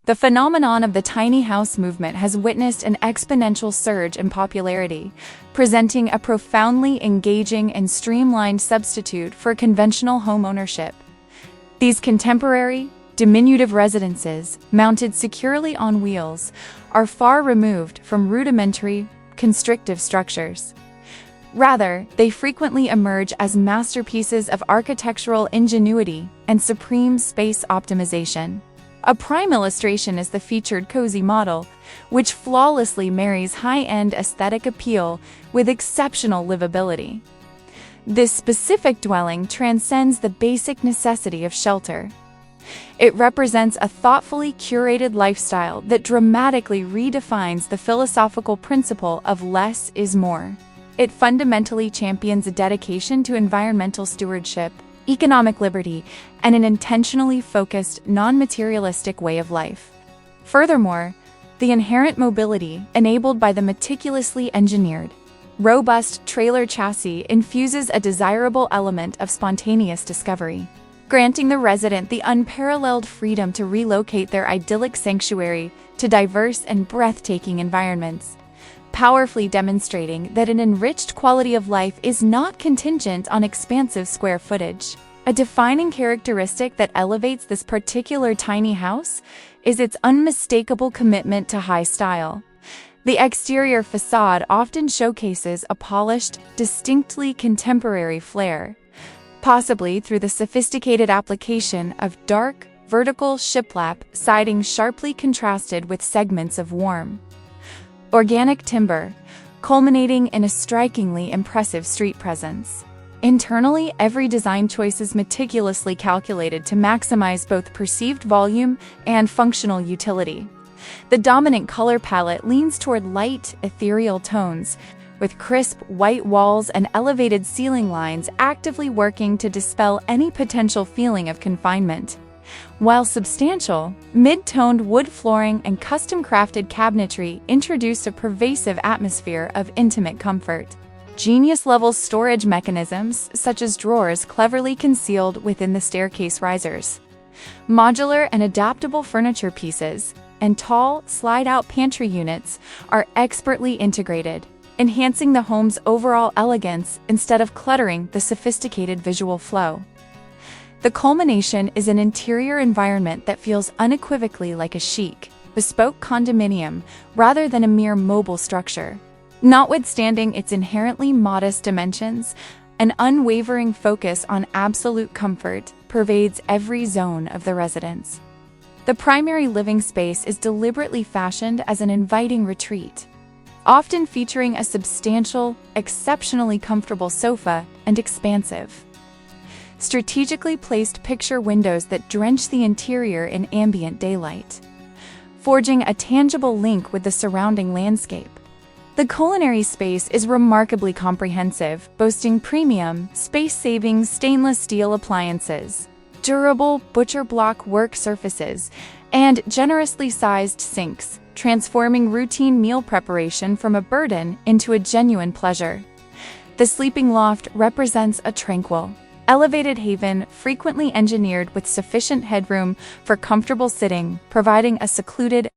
The phenomenon of the tiny house movement has witnessed an exponential surge in popularity, presenting a profoundly engaging and streamlined substitute for conventional home ownership. These contemporary, diminutive residences, mounted securely on wheels, are far removed from rudimentary, constrictive structures. Rather, they frequently emerge as masterpieces of architectural ingenuity and supreme space optimization. A prime illustration is the featured cozy model, which flawlessly marries high-end aesthetic appeal with exceptional livability. This specific dwelling transcends the basic necessity of shelter. It represents a thoughtfully curated lifestyle that dramatically redefines the philosophical principle of less is more. It fundamentally champions a dedication to environmental stewardship, economic liberty, and an intentionally focused, non-materialistic way of life. Furthermore, the inherent mobility enabled by the meticulously engineered, robust trailer chassis infuses a desirable element of spontaneous discovery, granting the resident the unparalleled freedom to relocate their idyllic sanctuary to diverse and breathtaking environments, powerfully demonstrating that an enriched quality of life is not contingent on expansive square footage. A defining characteristic that elevates this particular tiny house is its unmistakable commitment to high style. The exterior facade often showcases a polished, distinctly contemporary flair, possibly through the sophisticated application of dark, vertical shiplap siding sharply contrasted with segments of warm, organic timber, culminating in a strikingly impressive street presence. Internally, every design choice is meticulously calculated to maximize both perceived volume and functional utility. The dominant color palette leans toward light, ethereal tones, with crisp white walls and elevated ceiling lines actively working to dispel any potential feeling of confinement. While substantial, mid-toned wood flooring and custom-crafted cabinetry introduce a pervasive atmosphere of intimate comfort. Genius-level storage mechanisms, such as drawers cleverly concealed within the staircase risers, modular and adaptable furniture pieces, and tall, slide-out pantry units are expertly integrated, enhancing the home's overall elegance instead of cluttering the sophisticated visual flow. The culmination is an interior environment that feels unequivocally like a chic, bespoke condominium rather than a mere mobile structure. Notwithstanding its inherently modest dimensions, an unwavering focus on absolute comfort pervades every zone of the residence. The primary living space is deliberately fashioned as an inviting retreat, often featuring a substantial, exceptionally comfortable sofa and expansive, strategically placed picture windows that drench the interior in ambient daylight, forging a tangible link with the surrounding landscape. The culinary space is remarkably comprehensive, boasting premium, space-saving stainless steel appliances, durable butcher block work surfaces, and generously sized sinks, transforming routine meal preparation from a burden into a genuine pleasure. The sleeping loft represents a tranquil, elevated haven frequently engineered with sufficient headroom for comfortable sitting, providing a secluded,